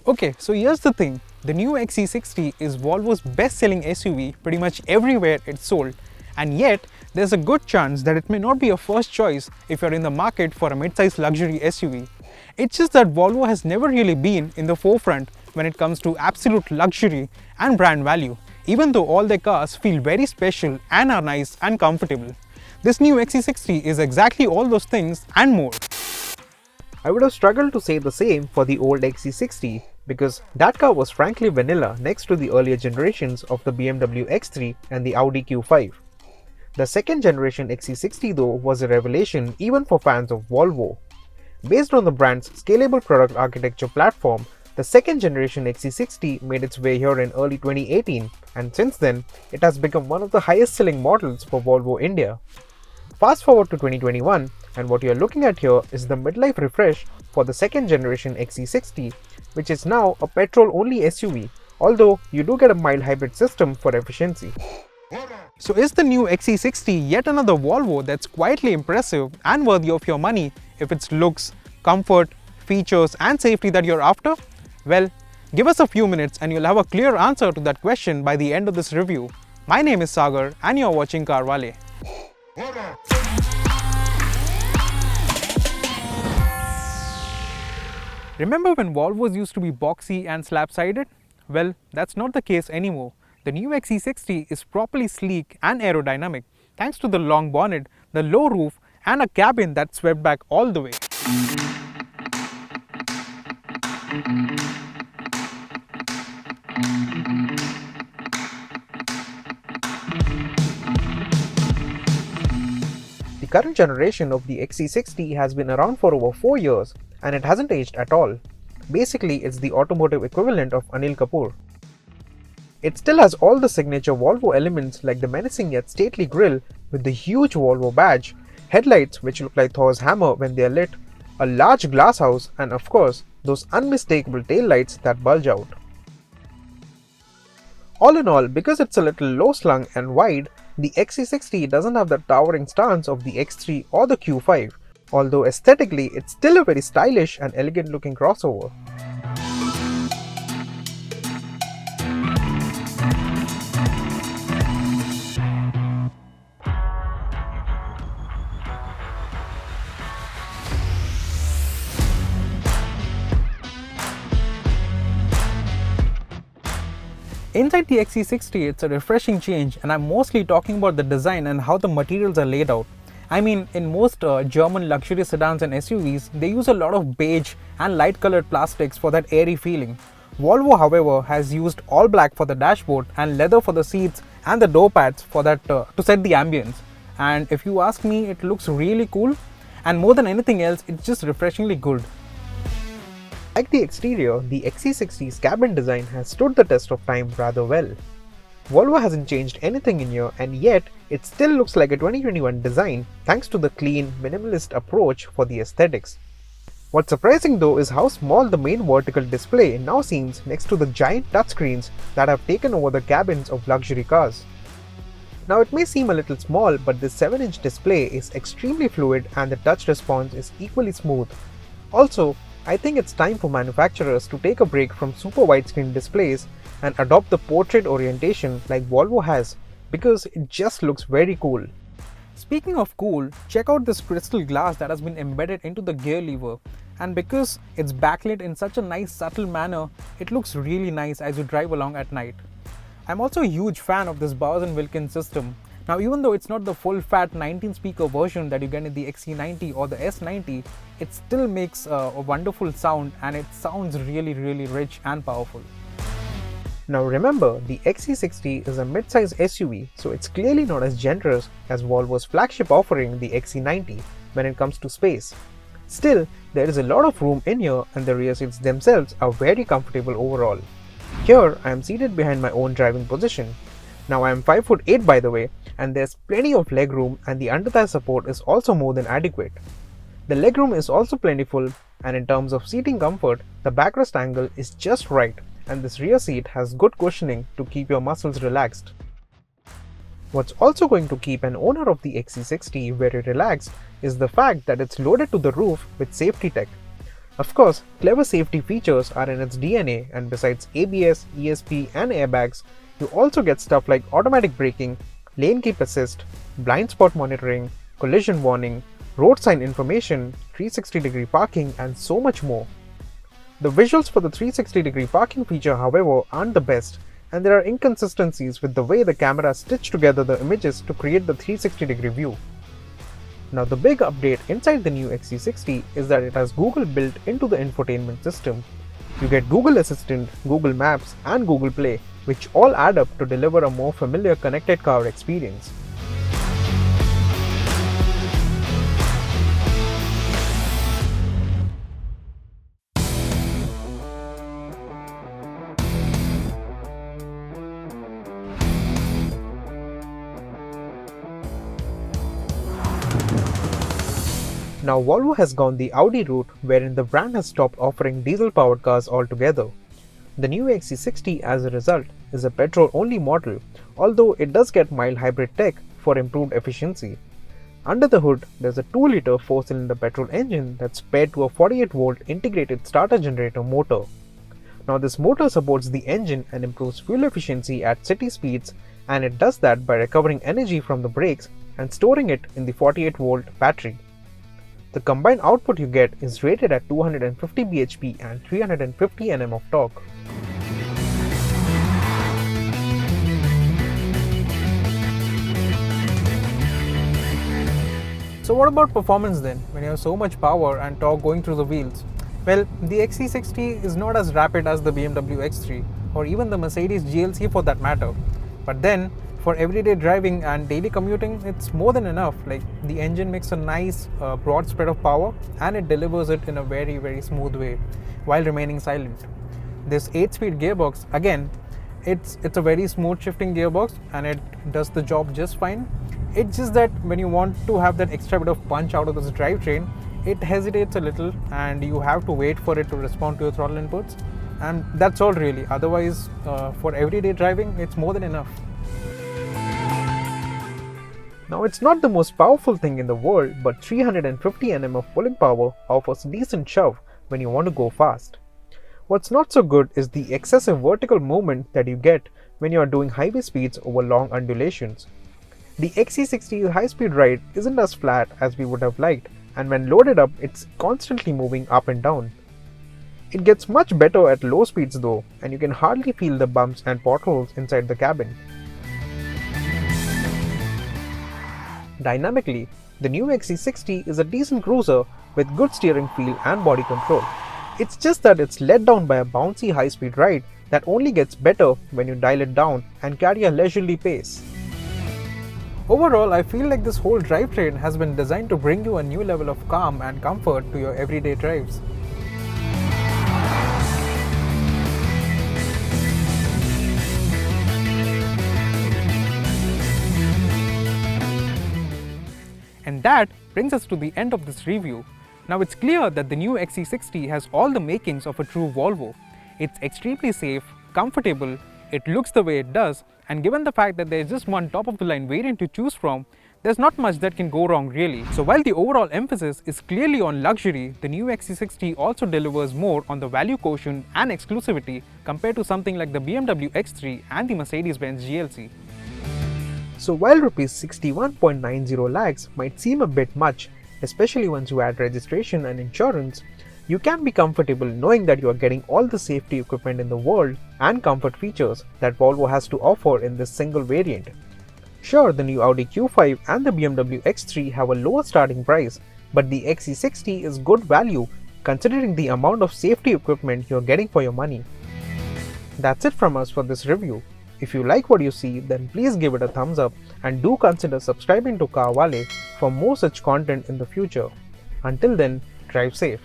Okay, so here's the thing. The new XC60 is Volvo's best-selling SUV pretty much everywhere it's sold, and yet there's a good chance that it may not be your first choice if you're in the market for a mid-size luxury SUV. It's just that Volvo has never really been in the forefront when it comes to absolute luxury and brand value, even though all their cars feel very special and are nice and comfortable. This new XC60 is exactly all those things and more. I would have struggled to say the same for the old XC60 because that car was frankly vanilla next to the earlier generations of the BMW X3 and the Audi Q5. The second generation XC60 though was a revelation even for fans of Volvo. Based on the brand's scalable product architecture platform, the second generation XC60 made its way here in early 2018, and since then, it has become one of the highest selling models for Volvo India. Fast forward to 2021, and what you are looking at here is the midlife refresh for the second generation XC60, which is now a petrol-only SUV, although you do get a mild hybrid system for efficiency. So is the new XC60 yet another Volvo that's quietly impressive and worthy of your money if it's looks, comfort, features and safety that you're after? Well, give us a few minutes and you'll have a clear answer to that question by the end of this review. My name is Sagar and you're watching Carwale. Remember when Volvos used to be boxy and slab-sided? Well, that's not the case anymore. The new XC60 is properly sleek and aerodynamic thanks to the long bonnet, the low roof and a cabin that's swept back all the way. The current generation of the XC60 has been around for over 4 years and it hasn't aged at all. Basically, it's the automotive equivalent of Anil Kapoor. It still has all the signature Volvo elements like the menacing yet stately grille with the huge Volvo badge, headlights which look like Thor's hammer when they are lit, a large glass house and of course those unmistakable taillights that bulge out. All in all, because it's a little low slung and wide, the XC60 doesn't have the towering stance of the X3 or the Q5, although aesthetically it's still a very stylish and elegant looking crossover. Inside the XC60, it's a refreshing change and I'm mostly talking about the design and how the materials are laid out. I mean, in most German luxury sedans and SUVs, they use a lot of beige and light colored plastics for that airy feeling. Volvo, however, has used all black for the dashboard and leather for the seats and the door pads for that to set the ambience. And if you ask me, it looks really cool, and more than anything else, it's just refreshingly good. Like the exterior, the XC60's cabin design has stood the test of time rather well. Volvo hasn't changed anything in here and yet it still looks like a 2021 design thanks to the clean, minimalist approach for the aesthetics. What's surprising though is how small the main vertical display now seems next to the giant touchscreens that have taken over the cabins of luxury cars. Now it may seem a little small, but this 7-inch display is extremely fluid and the touch response is equally smooth. Also, I think it's time for manufacturers to take a break from super widescreen displays and adopt the portrait orientation like Volvo has, because it just looks very cool. Speaking of cool, check out this crystal glass that has been embedded into the gear lever, and because it's backlit in such a nice subtle manner, it looks really nice as you drive along at night. I'm also a huge fan of this Bowers & Wilkins system. Now, even though it's not the full-fat 19-speaker version that you get in the XC90 or the S90, it still makes a wonderful sound and it sounds really rich and powerful. Now remember, the XC60 is a mid-size SUV, so it's clearly not as generous as Volvo's flagship offering, the XC90, when it comes to space. Still, there is a lot of room in here and the rear seats themselves are very comfortable overall. Here, I am seated behind my own driving position. Now I am 5'8" by the way, and there's plenty of legroom and the under-thigh support is also more than adequate. The legroom is also plentiful, and in terms of seating comfort, the backrest angle is just right and this rear seat has good cushioning to keep your muscles relaxed. What's also going to keep an owner of the XC60 very relaxed is the fact that it's loaded to the roof with safety tech. Of course, clever safety features are in its DNA, and besides ABS, ESP and airbags, you also get stuff like automatic braking, lane keep assist, blind spot monitoring, collision warning, road sign information, 360-degree parking and so much more. The visuals for the 360-degree parking feature, however, aren't the best, and there are inconsistencies with the way the camera stitched together the images to create the 360-degree view. Now the big update inside the new XC60 is that it has Google built into the infotainment system. You get Google Assistant, Google Maps and Google Play, which all add up to deliver a more familiar connected car experience. Now Volvo has gone the Audi route, wherein the brand has stopped offering diesel-powered cars altogether. The new XC60 as a result is a petrol-only model, although it does get mild hybrid tech for improved efficiency. Under the hood, there's a 2-liter 4-cylinder petrol engine that's paired to a 48-volt integrated starter generator motor. Now this motor supports the engine and improves fuel efficiency at city speeds, and it does that by recovering energy from the brakes and storing it in the 48-volt battery. The combined output you get is rated at 250 bhp and 350 Nm of torque. So what about performance then, when you have so much power and torque going through the wheels? Well, the XC60 is not as rapid as the BMW X3 or even the Mercedes GLC for that matter. But then, for everyday driving and daily commuting, it's more than enough. Like, the engine makes a nice broad spread of power and it delivers it in a very smooth way while remaining silent. This 8-speed gearbox, again, it's a very smooth shifting gearbox and it does the job just fine. It's just that when you want to have that extra bit of punch out of this drivetrain, it hesitates a little and you have to wait for it to respond to your throttle inputs, and that's all really. Otherwise, for everyday driving, it's more than enough. Now it's not the most powerful thing in the world, but 350 Nm of pulling power offers decent shove when you want to go fast. What's not so good is the excessive vertical movement that you get when you are doing highway speeds over long undulations. The XC60's high-speed ride isn't as flat as we would have liked, and when loaded up, it's constantly moving up and down. It gets much better at low speeds though, and you can hardly feel the bumps and potholes inside the cabin. Dynamically, the new XC60 is a decent cruiser with good steering feel and body control. It's just that it's let down by a bouncy high-speed ride that only gets better when you dial it down and carry a leisurely pace. Overall, I feel like this whole drivetrain has been designed to bring you a new level of calm and comfort to your everyday drives. And that brings us to the end of this review. Now it's clear that the new XC60 has all the makings of a true Volvo. It's extremely safe, comfortable, it looks the way it does, and given the fact that there is just one top-of-the-line variant to choose from, there's not much that can go wrong really. So while the overall emphasis is clearly on luxury, the new XC60 also delivers more on the value quotient and exclusivity compared to something like the BMW X3 and the Mercedes-Benz GLC. So while Rs 61.90 lakhs might seem a bit much, especially once you add registration and insurance, you can be comfortable knowing that you are getting all the safety equipment in the world and comfort features that Volvo has to offer in this single variant. Sure, the new Audi Q5 and the BMW X3 have a lower starting price, but the XC60 is good value considering the amount of safety equipment you're getting for your money. That's it from us for this review. If you like what you see, then please give it a thumbs up and do consider subscribing to Carwale for more such content in the future. Until then, drive safe.